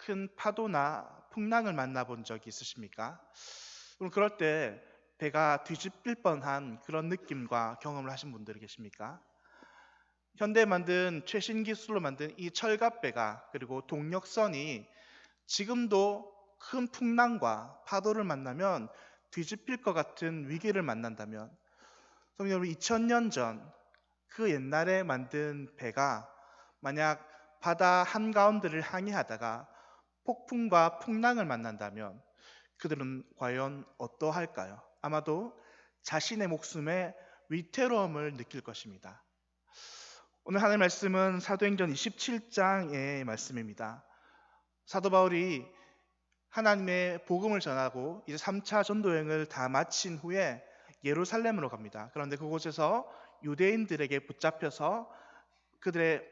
큰 파도나 풍랑을 만나본 적이 있으십니까? 그럼 그럴 때 배가 뒤집힐 뻔한 그런 느낌과 경험을 하신 분들이 계십니까? 현대에 만든 최신 기술로 만든 이 철갑배가 그리고 동력선이 지금도 큰 풍랑과 파도를 만나면 뒤집힐 것 같은 위기를 만난다면, 그럼 여러분 2000년 전 그 옛날에 만든 배가 만약 바다 한가운데를 항해하다가 폭풍과 풍랑을 만난다면 그들은 과연 어떠할까요? 아마도 자신의 목숨에 위태로움을 느낄 것입니다. 오늘 하나님 말씀은 사도행전 27장의 말씀입니다. 사도 바울이 하나님의 복음을 전하고 이제 3차 전도 여행을 다 마친 후에 예루살렘으로 갑니다. 그런데 그곳에서 유대인들에게 붙잡혀서 그들의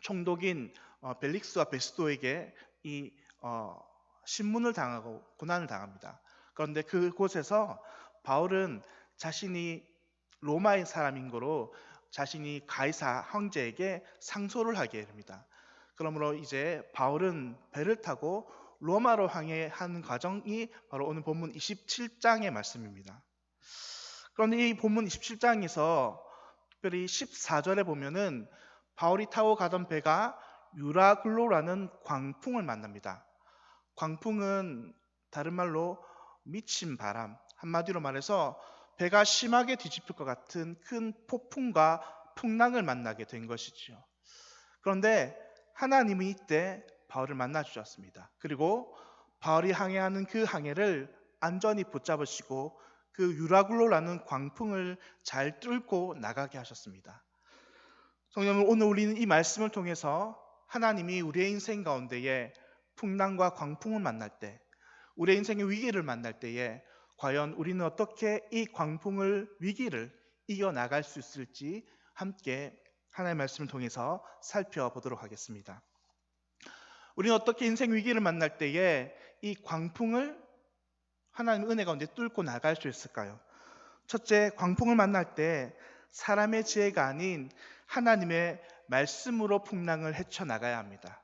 총독인 벨릭스와 베스도에게 이 신문을 당하고 고난을 당합니다. 그런데 그곳에서 바울은 자신이 로마의 사람인 거로 자신이 가이사 황제에게 상소를 하게 됩니다. 그러므로 이제 바울은 배를 타고 로마로 항해하는 과정이 바로 오늘 본문 27장의 말씀입니다. 그런데 이 본문 27장에서 특별히 14절에 보면은 바울이 타고 가던 배가 유라글로라는 광풍을 만납니다. 광풍은 다른 말로 미친 바람, 한마디로 말해서 배가 심하게 뒤집힐 것 같은 큰 폭풍과 풍랑을 만나게 된 것이지요. 그런데 하나님이 이때 바울을 만나 주셨습니다. 그리고 바울이 항해하는 그 항해를 안전히 붙잡으시고 그 유라굴로라는 광풍을 잘 뚫고 나가게 하셨습니다. 성령님, 오늘 우리는 이 말씀을 통해서 하나님이 우리의 인생 가운데에 풍랑과 광풍을 만날 때, 우리의 인생의 위기를 만날 때에 과연 우리는 어떻게 이 광풍을, 위기를 이겨나갈 수 있을지 함께 하나님의 말씀을 통해서 살펴보도록 하겠습니다. 우리는 어떻게 인생 위기를 만날 때에 이 광풍을 하나님의 은혜 가운데 뚫고 나갈 수 있을까요? 첫째, 광풍을 만날 때 사람의 지혜가 아닌 하나님의 말씀으로 풍랑을 헤쳐나가야 합니다.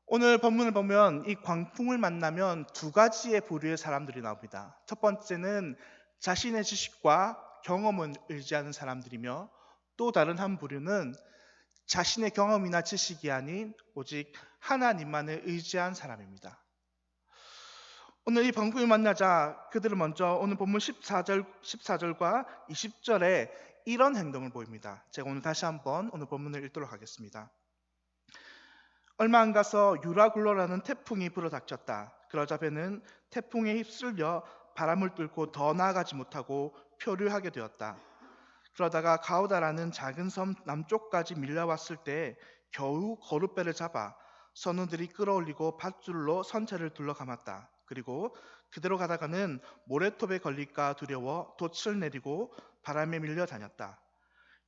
오늘 본문을 보면 이 광풍을 만나면 두 가지의 부류의 사람들이 나옵니다. 첫 번째는 자신의 지식과 경험을 의지하는 사람들이며, 또 다른 한 부류는 자신의 경험이나 지식이 아닌 오직 하나님만을 의지한 사람입니다. 오늘 이 광풍을 만나자 그들은 먼저 오늘 본문 14절과 20절에 이런 행동을 보입니다. 제가 오늘 다시 한번 오늘 본문을 읽도록 하겠습니다. 얼마 안 가서 유라굴로라는 태풍이 불어닥쳤다. 그러자 배는 태풍에 휩쓸려 바람을 뚫고 더 나아가지 못하고 표류하게 되었다. 그러다가 가우다라는 작은 섬 남쪽까지 밀려왔을 때 겨우 거룻배를 잡아 선원들이 끌어올리고 밧줄로 선체를 둘러감았다. 그리고 그대로 가다가는 모래톱에 걸릴까 두려워 돛을 내리고 바람에 밀려 다녔다.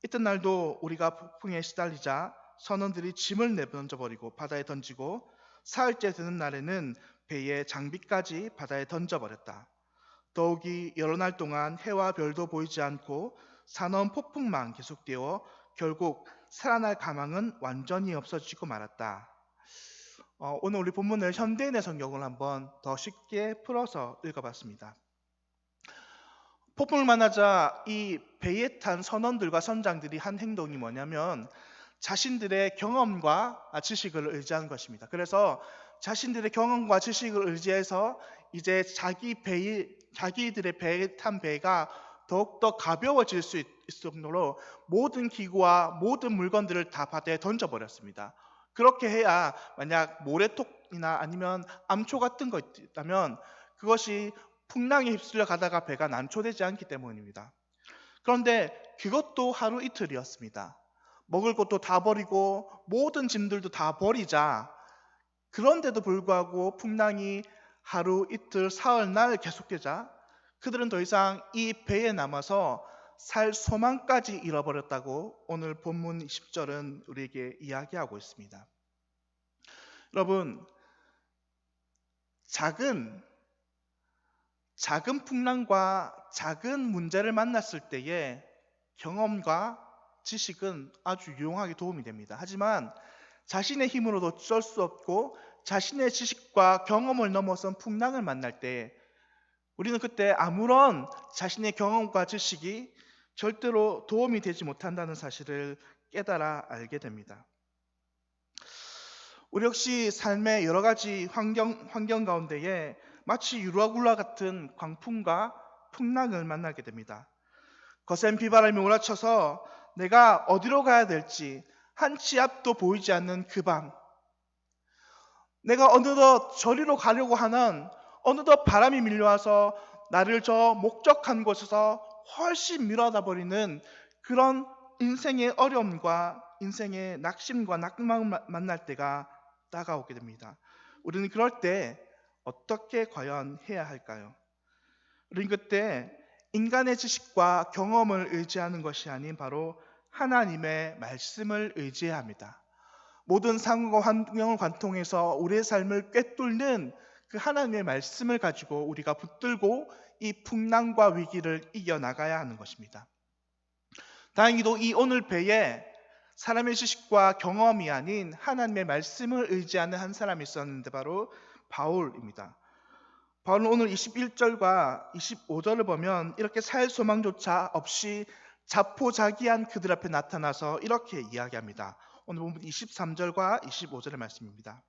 이튿날도 우리가 폭풍에 시달리자 선원들이 짐을 내던져버리고 바다에 던지고 사흘째 되는 날에는 배의 장비까지 바다에 던져버렸다. 더욱이 여러 날 동안 해와 별도 보이지 않고 사나운 폭풍만 계속되어 결국 살아날 가망은 완전히 없어지고 말았다. 오늘 우리 본문을 현대인의 성경을 한번 더 쉽게 풀어서 읽어봤습니다. 폭풍을 만나자 이 배에 탄 선원들과 선장들이 한 행동이 뭐냐면 자신들의 경험과 지식을 의지하는 것입니다. 그래서 자신들의 경험과 지식을 의지해서 이제 자기들의 배에 탄 배가 더욱더 가벼워질 수 있을 정도로 모든 기구와 모든 물건들을 다 바다에 던져버렸습니다. 그렇게 해야 만약 모래톱이나 아니면 암초 같은 거 있다면 그것이 풍랑에 휩쓸려 가다가 배가 난초되지 않기 때문입니다. 그런데 그것도 하루 이틀이었습니다. 먹을 것도 다 버리고 모든 짐들도 다 버리자, 그런데도 불구하고 풍랑이 하루 이틀 사흘날 계속되자 그들은 더 이상 이 배에 남아서 살 소망까지 잃어버렸다고 오늘 본문 10절은 우리에게 이야기하고 있습니다. 여러분, 작은 풍랑과 작은 문제를 만났을 때에 경험과 지식은 아주 유용하게 도움이 됩니다. 하지만 자신의 힘으로도 어쩔 수 없고 자신의 지식과 경험을 넘어선 풍랑을 만날 때 우리는 그때 아무런 자신의 경험과 지식이 절대로 도움이 되지 못한다는 사실을 깨달아 알게 됩니다. 우리 역시 삶의 여러 가지 환경 가운데에 마치 유라굴라 같은 광풍과 풍랑을 만나게 됩니다. 거센 비바람이 몰아쳐서 내가 어디로 가야 될지 한 치 앞도 보이지 않는 그 밤, 내가 어느덧 저리로 가려고 하는 어느덧 바람이 밀려와서 나를 저 목적한 곳에서 훨씬 밀어다 버리는 그런 인생의 어려움과 인생의 낙심과 낙망을 만날 때가 다가오게 됩니다. 우리는 그럴 때 어떻게 과연 해야 할까요? 우리는 그때 인간의 지식과 경험을 의지하는 것이 아닌 바로 하나님의 말씀을 의지해야 합니다. 모든 상황과 환경을 관통해서 우리의 삶을 꿰뚫는 그 하나님의 말씀을 가지고 우리가 붙들고 이 풍랑과 위기를 이겨나가야 하는 것입니다. 다행히도 이 오늘 배에 사람의 지식과 경험이 아닌 하나님의 말씀을 의지하는 한 사람이 있었는데 바로 바울입니다. 바울은 오늘 21절과 25절을 보면 이렇게 살 소망조차 없이 자포자기한 그들 앞에 나타나서 이렇게 이야기합니다. 오늘 본문 23절과 25절의 말씀입니다.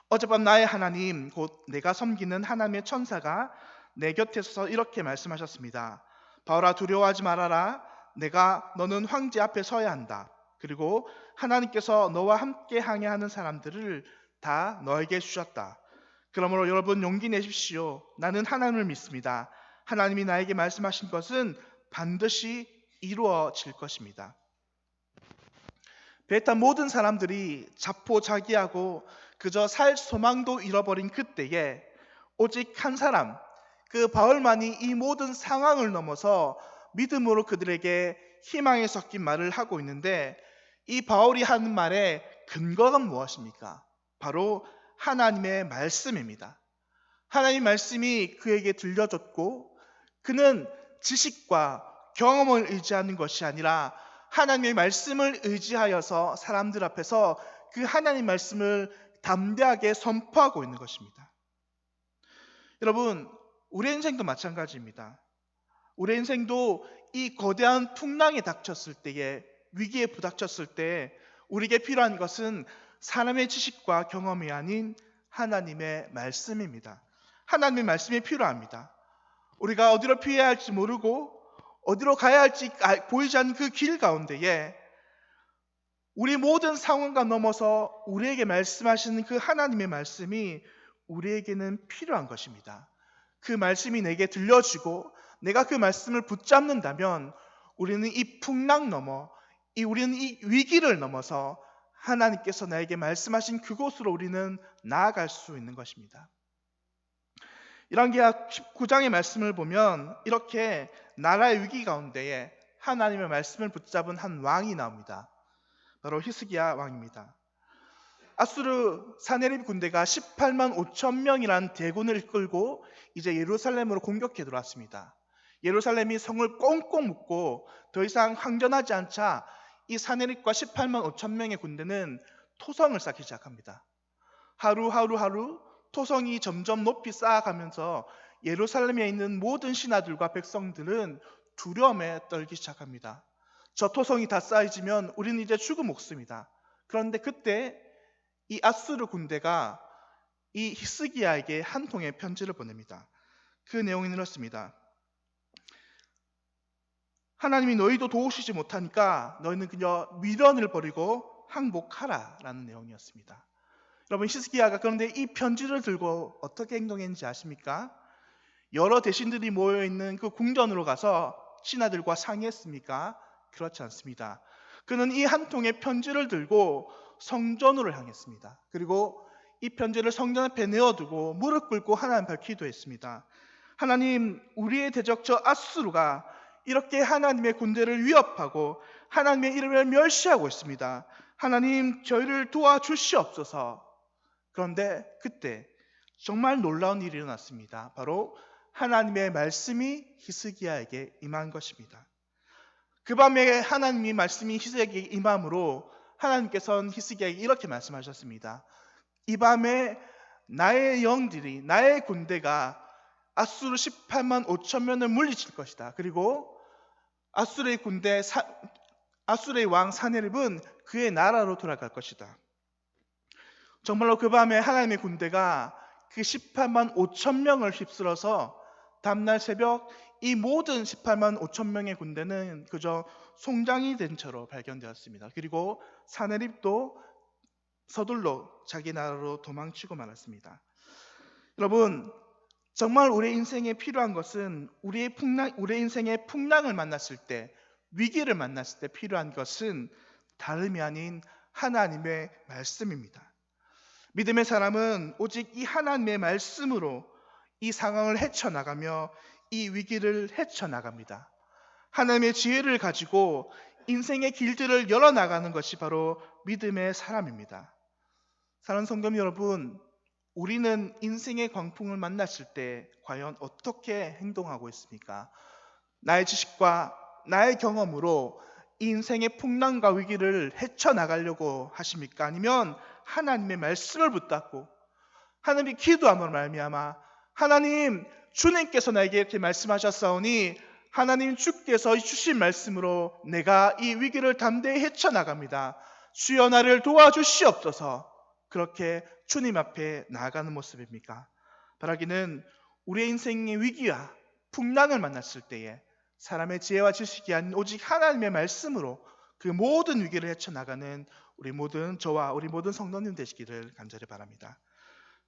어젯밤 나의 하나님 곧 내가 섬기는 하나님의 천사가 내 곁에 서서 이렇게 말씀하셨습니다. 바울아 두려워하지 말아라. 너는 황제 앞에 서야 한다. 그리고 하나님께서 너와 함께 항해하는 사람들을 다 너에게 주셨다. 그러므로 여러분 용기 내십시오. 나는 하나님을 믿습니다. 하나님이 나에게 말씀하신 것은 반드시 이루어질 것입니다. 배에 탄 모든 사람들이 자포자기하고 그저 살 소망도 잃어버린 그때에 오직 한 사람, 그 바울만이 이 모든 상황을 넘어서 믿음으로 그들에게 희망에 섞인 말을 하고 있는데 이 바울이 하는 말의 근거가 무엇입니까? 바로 하나님의 말씀입니다. 하나님의 말씀이 그에게 들려졌고 그는 지식과 경험을 의지하는 것이 아니라 하나님의 말씀을 의지하여서 사람들 앞에서 그 하나님의 말씀을 담대하게 선포하고 있는 것입니다. 여러분, 우리 인생도 마찬가지입니다. 우리 인생도 이 거대한 풍랑이 닥쳤을 때에 위기에 부닥쳤을 때 우리에게 필요한 것은 사람의 지식과 경험이 아닌 하나님의 말씀입니다. 하나님의 말씀이 필요합니다. 우리가 어디로 피해야 할지 모르고 어디로 가야 할지 보이지 않는 그 길 가운데에 우리 모든 상황과 넘어서 우리에게 말씀하시는 그 하나님의 말씀이 우리에게는 필요한 것입니다. 그 말씀이 내게 들려지고 내가 그 말씀을 붙잡는다면 우리는 이 풍랑 넘어 우리는 이 위기를 넘어서 하나님께서 나에게 말씀하신 그곳으로 우리는 나아갈 수 있는 것입니다. 열왕기하 19장의 말씀을 보면 이렇게 나라의 위기 가운데에 하나님의 말씀을 붙잡은 한 왕이 나옵니다. 바로 히스기야 왕입니다. 아수르 사네립 군대가 18만 5천 명이라는 대군을 이끌고 이제 예루살렘으로 공격해 들어왔습니다. 예루살렘이 성을 꽁꽁 묶고 더 이상 항전하지 않자 이 사네립과 18만 5천 명의 군대는 토성을 쌓기 시작합니다. 하루 토성이 점점 높이 쌓아가면서 예루살렘에 있는 모든 신하들과 백성들은 두려움에 떨기 시작합니다. 저 토성이 다 쌓여지면 우리는 이제 죽음 목숨이다. 그런데 그때 이 아수르 군대가 이 히스기야에게 한 통의 편지를 보냅니다. 그 내용은 이렇습니다. 하나님이 너희도 도우시지 못하니까 너희는 그저 미련을 버리고 항복하라 라는 내용이었습니다. 여러분 히스기야가 그런데 이 편지를 들고 어떻게 행동했는지 아십니까? 여러 대신들이 모여있는 그 궁전으로 가서 신하들과 상의했습니까? 그렇지 않습니다. 그는 이 한 통의 편지를 들고 성전으로 향했습니다. 그리고 이 편지를 성전 앞에 내어두고 무릎 꿇고 하나님 앞에 기도했습니다. 하나님, 우리의 대적자 아수르가 이렇게 하나님의 군대를 위협하고 하나님의 이름을 멸시하고 있습니다. 하나님, 저희를 도와주시옵소서. 그런데 그때 정말 놀라운 일이 일어났습니다. 바로 하나님의 말씀이 히스기야에게 임한 것입니다. 그 밤에 하나님의 말씀이 히스기야에게 임함으로 하나님께서는 히스기야에게 이렇게 말씀하셨습니다. 이 밤에 나의 영들이, 나의 군대가 아수르 18만 5천 명을 물리칠 것이다. 그리고 아수르의 군대, 아수르의 왕 사네립은 그의 나라로 돌아갈 것이다. 정말로 그 밤에 하나님의 군대가 그 18만 5천 명을 휩쓸어서 다음날 새벽 이 모든 18만 5천 명의 군대는 그저 송장이 된 채로 발견되었습니다. 그리고 사네립도 서둘러 자기 나라로 도망치고 말았습니다. 여러분, 정말 우리 인생에 필요한 것은 우리 인생의 풍랑을 만났을 때, 위기를 만났을 때 필요한 것은 다름이 아닌 하나님의 말씀입니다. 믿음의 사람은 오직 이 하나님의 말씀으로 이 상황을 헤쳐나가며 이 위기를 헤쳐나갑니다. 하나님의 지혜를 가지고 인생의 길들을 열어나가는 것이 바로 믿음의 사람입니다. 사랑하는 성도 여러분, 우리는 인생의 광풍을 만났을 때 과연 어떻게 행동하고 있습니까? 나의 지식과 나의 경험으로 인생의 풍랑과 위기를 헤쳐나가려고 하십니까? 아니면 하나님의 말씀을 붙잡고 하나님의 기도함으로 말미암아 하나님, 주님께서 나에게 이렇게 말씀하셨사오니 하나님 주께서 주신 말씀으로 내가 이 위기를 담대히 헤쳐나갑니다. 주여 나를 도와주시옵소서. 그렇게 주님 앞에 나아가는 모습입니까? 바라기는 우리의 인생의 위기와 풍랑을 만났을 때에 사람의 지혜와 지식이 아닌 오직 하나님의 말씀으로 그 모든 위기를 헤쳐나가는 우리 모든 저와 우리 모든 성도님 되시기를 간절히 바랍니다.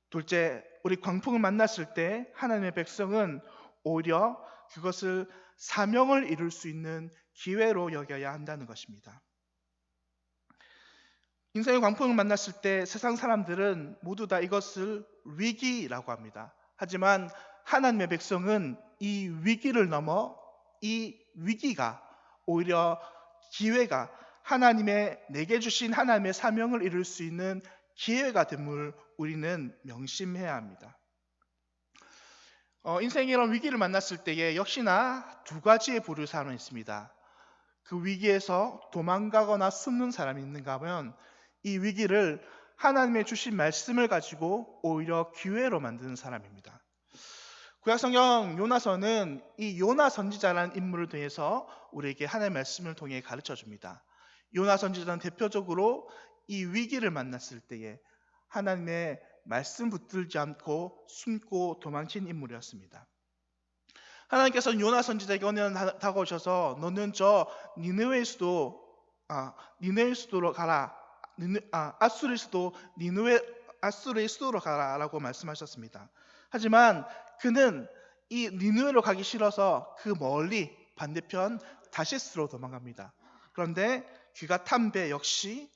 둘째, 우리 광풍을 만났을 때 하나님의 백성은 오히려 그것을 사명을 이룰 수 있는 기회로 여겨야 한다는 것입니다. 인생의 광풍을 만났을 때 세상 사람들은 모두 다 이것을 위기라고 합니다. 하지만 하나님의 백성은 이 위기를 넘어 이 위기가 오히려 기회가 하나님의 내게 주신 하나님의 사명을 이룰 수 있는 기회가 됨을 우리는 명심해야 합니다. 인생의 이런 위기를 만났을 때에 역시나 두 가지의 부류의 사람이 있습니다. 그 위기에서 도망가거나 숨는 사람이 있는가 하면 이 위기를 하나님의 주신 말씀을 가지고 오히려 기회로 만드는 사람입니다. 구약성경 요나서는 이 요나 선지자라는 인물을 통해서 우리에게 하나님의 말씀을 통해 가르쳐 줍니다. 요나 선지자는 대표적으로 이 위기를 만났을 때에 하나님의 말씀 붙들지 않고 숨고 도망친 인물이었습니다. 하나님께서는 요나 선지자에게 어느 날 다가오셔서 너는 저 니느웨의 수도로 가라. 아수르의 수도로 가라라고 말씀하셨습니다. 하지만 그는 이 니느웨로 가기 싫어서 그 멀리 반대편 다시스로 도망갑니다. 그런데 그가 탄 배 역시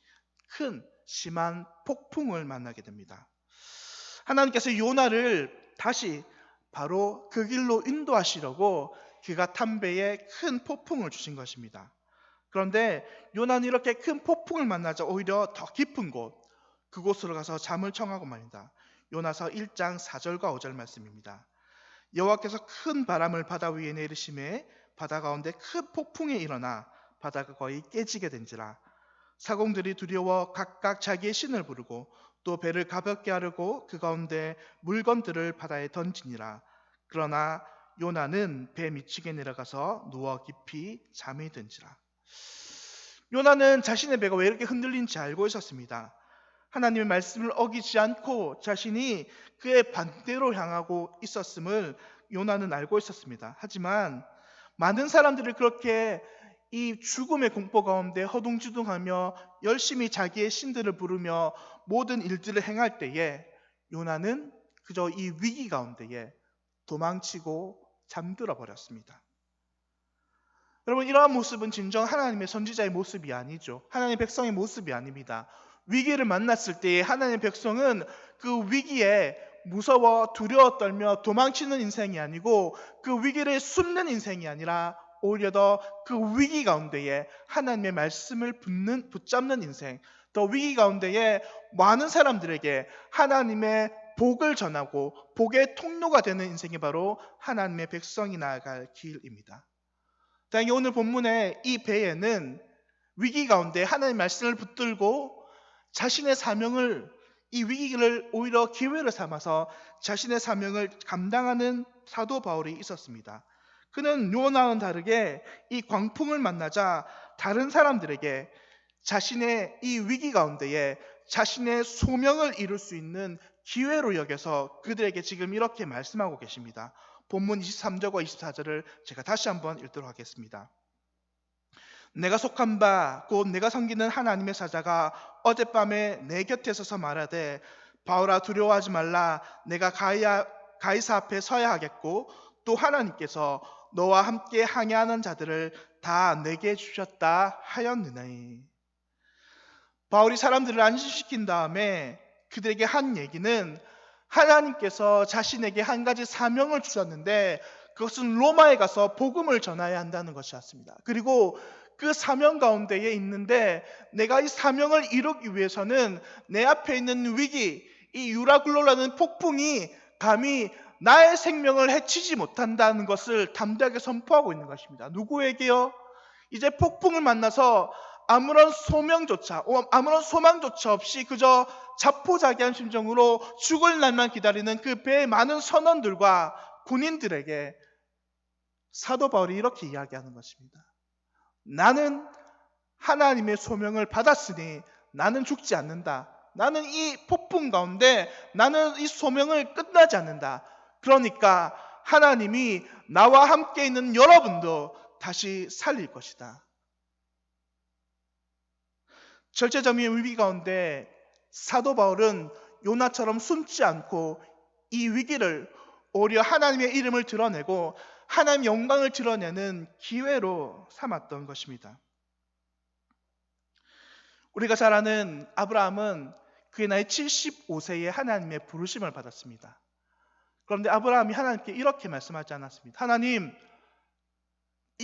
큰 심한 폭풍을 만나게 됩니다. 하나님께서 요나를 다시 바로 그 길로 인도하시려고 그가 탄 배에 큰 폭풍을 주신 것입니다. 그런데 요나는 이렇게 큰 폭풍을 만나자 오히려 더 깊은 곳, 그곳으로 가서 잠을 청하고 말입니다. 요나서 1장 4절과 5절 말씀입니다. 여호와께서 큰 바람을 바다 위에 내리심에 바다 가운데 큰 폭풍이 일어나 바다가 거의 깨지게 된지라. 사공들이 두려워 각각 자기의 신을 부르고 또 배를 가볍게 하려고 그 가운데 물건들을 바다에 던지니라. 그러나 요나는 배 밑층에 내려가서 누워 깊이 잠이 든지라. 요나는 자신의 배가 왜 이렇게 흔들린지 알고 있었습니다. 하나님의 말씀을 어기지 않고 자신이 그의 반대로 향하고 있었음을 요나는 알고 있었습니다. 하지만 많은 사람들이 그렇게 이 죽음의 공포 가운데 허둥지둥하며 열심히 자기의 신들을 부르며 모든 일들을 행할 때에 요나는 그저 이 위기 가운데에 도망치고 잠들어 버렸습니다. 여러분, 이러한 모습은 진정 하나님의 선지자의 모습이 아니죠. 하나님의 백성의 모습이 아닙니다. 위기를 만났을 때에 하나님의 백성은 그 위기에 무서워 두려워 떨며 도망치는 인생이 아니고 그 위기를 숨는 인생이 아니라 오히려 더 그 위기 가운데에 하나님의 말씀을 붙잡는 인생, 더 위기 가운데에 많은 사람들에게 하나님의 복을 전하고 복의 통로가 되는 인생이 바로 하나님의 백성이 나아갈 길입니다. 다행히 오늘 본문의 이 배에는 위기 가운데 하나님의 말씀을 붙들고 자신의 사명을, 이 위기를 오히려 기회로 삼아서 자신의 사명을 감당하는 사도 바울이 있었습니다. 그는 요나와는 다르게 이 광풍을 만나자 다른 사람들에게 자신의 이 위기 가운데에 자신의 소명을 이룰 수 있는 기회로 여겨서 그들에게 지금 이렇게 말씀하고 계십니다. 본문 23절과 24절을 제가 다시 한번 읽도록 하겠습니다. 내가 속한 바 곧 내가 섬기는 하나님의 사자가 어젯밤에 내 곁에 서서 말하되 바울아 두려워하지 말라. 내가 가이사 앞에 서야 하겠고 또 하나님께서 너와 함께 항해하는 자들을 다 내게 주셨다 하였느니. 바울이 사람들을 안심시킨 다음에 그들에게 한 얘기는 하나님께서 자신에게 한 가지 사명을 주셨는데 그것은 로마에 가서 복음을 전해야 한다는 것이었습니다. 그리고 그 사명 가운데에 있는데 내가 이 사명을 이루기 위해서는 내 앞에 있는 위기, 이 유라굴로라는 폭풍이 감히 나의 생명을 해치지 못한다는 것을 담대하게 선포하고 있는 것입니다. 누구에게요? 이제 폭풍을 만나서 아무런 소망조차 없이 그저 자포자기한 심정으로 죽을 날만 기다리는 그 배의 많은 선원들과 군인들에게 사도 바울이 이렇게 이야기하는 것입니다. 나는 하나님의 소명을 받았으니 나는 죽지 않는다. 나는 이 폭풍 가운데 나는 이 소명을 끝나지 않는다. 그러니까 하나님이 나와 함께 있는 여러분도 다시 살릴 것이다. 절체절명의 위기 가운데 사도 바울은 요나처럼 숨지 않고 이 위기를 오히려 하나님의 이름을 드러내고 하나님의 영광을 드러내는 기회로 삼았던 것입니다. 우리가 잘 아는 아브라함은 그의 나이 75세에 하나님의 부르심을 받았습니다. 그런데 아브라함이 하나님께 이렇게 말씀하지 않았습니다. 하나님,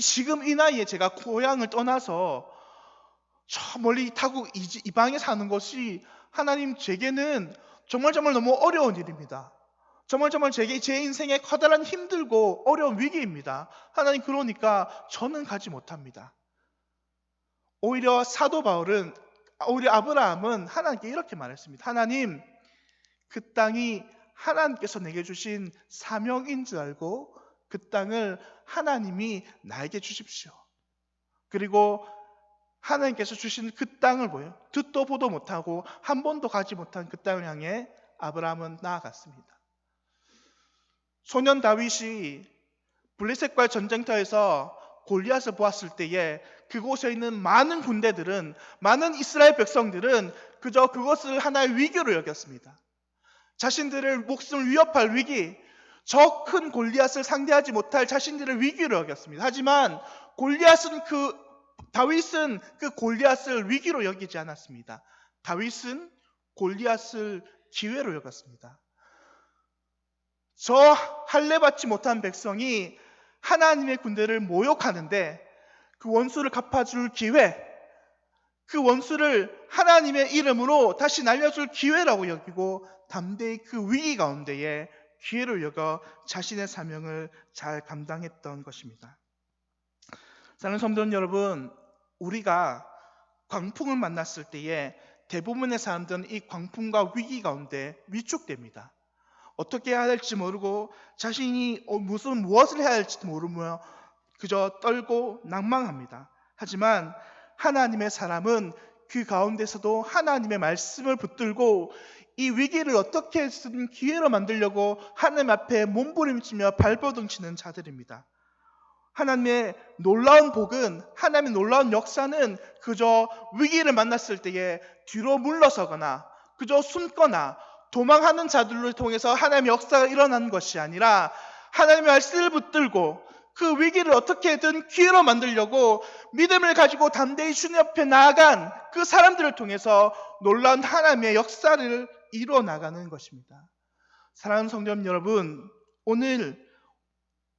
지금 이 나이에 제가 고향을 떠나서 저 멀리 타고 이방에 사는 것이 하나님 제게는 정말 너무 어려운 일입니다. 정말 제 인생에 커다란 힘들고 어려운 위기입니다. 하나님, 그러니까 저는 가지 못합니다. 오히려 아브라함은 하나님께 이렇게 말했습니다. 하나님, 그 땅이 하나님께서 내게 주신 사명인 줄 알고 그 땅을 하나님이 나에게 주십시오. 그리고 하나님께서 주신 그 땅을 듣도 보도 못하고 한 번도 가지 못한 그 땅을 향해 아브라함은 나아갔습니다. 소년 다윗이 블레셋과의 전쟁터에서 골리앗을 보았을 때에 그곳에 있는 많은 군대들은, 많은 이스라엘 백성들은 그저 그것을 하나의 위기로 여겼습니다. 자신들의 목숨을 위협할 위기, 저 큰 골리앗을 상대하지 못할 자신들의 위기로 여겼습니다. 하지만 다윗은 그 골리앗을 위기로 여기지 않았습니다. 다윗은 골리앗을 기회로 여겼습니다. 저 할례받지 못한 백성이 하나님의 군대를 모욕하는데 그 원수를 갚아줄 기회, 그 원수를 하나님의 이름으로 다시 날려줄 기회라고 여기고 담대히 그 위기 가운데에 기회로 여겨 자신의 사명을 잘 감당했던 것입니다. 사랑하는 성도 여러분, 우리가 광풍을 만났을 때에 대부분의 사람들은 이 광풍과 위기 가운데 위축됩니다. 어떻게 해야 할지 모르고 자신이 무엇을 해야 할지 모르며 그저 떨고 낭망합니다. 하지만 하나님의 사람은 그 가운데서도 하나님의 말씀을 붙들고 이 위기를 어떻게든 기회로 만들려고 하나님 앞에 몸부림치며 발버둥치는 자들입니다. 하나님의 놀라운 복은, 하나님의 놀라운 역사는 그저 위기를 만났을 때에 뒤로 물러서거나 그저 숨거나 도망하는 자들을 통해서 하나님의 역사가 일어나는 것이 아니라 하나님의 말씀을 붙들고 그 위기를 어떻게든 기회로 만들려고 믿음을 가지고 담대히 주님 앞에 나아간 그 사람들을 통해서 놀라운 하나님의 역사를 이루어 나가는 것입니다. 사랑하는 성도 여러분, 오늘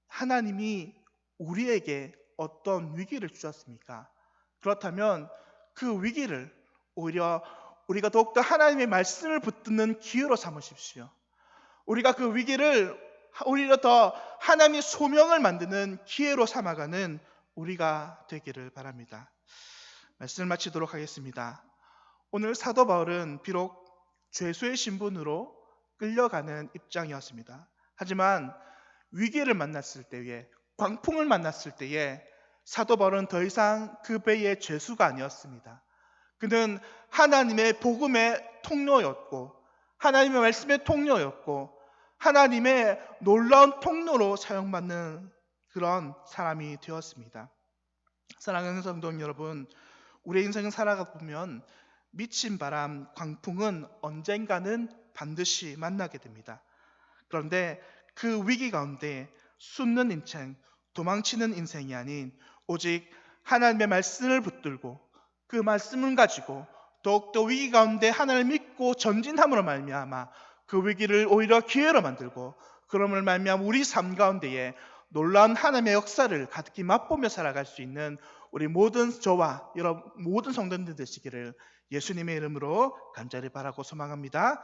하나님이 우리에게 어떤 위기를 주셨습니까? 그렇다면 그 위기를 오히려 우리가 더욱더 하나님의 말씀을 붙드는 기회로 삼으십시오. 우리가 그 위기를 오히려 더 하나님의 소명을 만드는 기회로 삼아가는 우리가 되기를 바랍니다. 말씀을 마치도록 하겠습니다. 오늘 사도 바울은 비록 죄수의 신분으로 끌려가는 입장이었습니다. 하지만 위기를 만났을 때에, 광풍을 만났을 때에 사도 바울은 더 이상 그 배의 죄수가 아니었습니다. 그는 하나님의 복음의 통로였고, 하나님의 말씀의 통로였고, 하나님의 놀라운 통로로 사용받는 그런 사람이 되었습니다. 사랑하는 성도 여러분, 우리의 인생을 살아가 보면 미친 바람, 광풍은 언젠가는 반드시 만나게 됩니다. 그런데 그 위기 가운데 숨는 인생, 도망치는 인생이 아닌 오직 하나님의 말씀을 붙들고 그 말씀을 가지고 더욱더 위기 가운데 하나님을 믿고 전진함으로 말미암아 그 위기를 오히려 기회로 만들고, 그럼을 말미암아 우리 삶 가운데에 놀라운 하나님의 역사를 가득히 맛보며 살아갈 수 있는 우리 모든 저와 여러분 모든 성도들 되시기를 예수님의 이름으로 간절히 바라고 소망합니다.